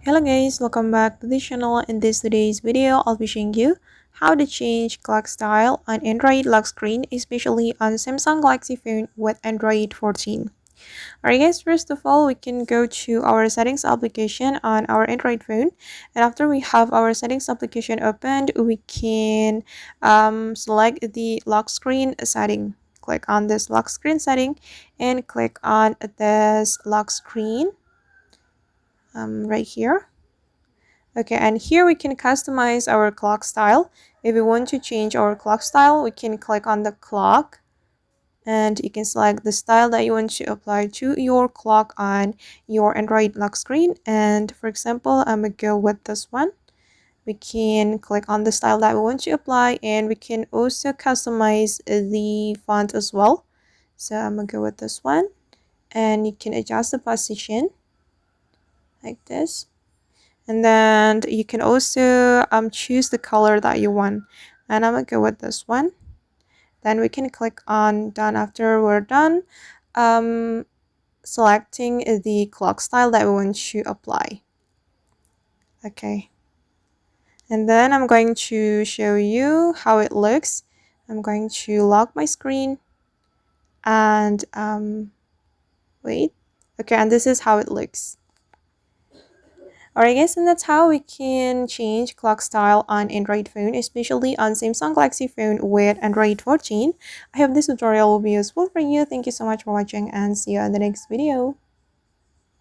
Hello guys, welcome back to the channel. In today's video, I'll be showing you how to change clock style on Android lock screen, especially on Samsung Galaxy phone with Android 14. Alright guys, first of all, we can go to our settings application on our Android phone, and after we have our settings application opened, we can select the lock screen setting. Click on this lock screen setting and click on this lock screen right here. Okay, and here we can customize our clock style. If we want to change our clock style, we can click on the clock and you can select the style that you want to apply to your clock on your Android lock screen. And for example, I'm gonna go with this one. We can click on the style that we want to apply, and we can also customize the font as well. So I'm gonna go with this one, and you can adjust the position like this. And then you can also choose the color that you want, and I'm gonna go with this one. Then we can click on done. After we're done selecting the clock style that we want to apply. Okay, and then I'm going to show you how it looks. I'm going to lock my screen and wait. Okay, and this is how it looks. Alright guys, and that's how we can change clock style on Android phone, especially on Samsung Galaxy phone with Android 14. I hope this tutorial will be useful for you. Thank you so much for watching and see you in the next video.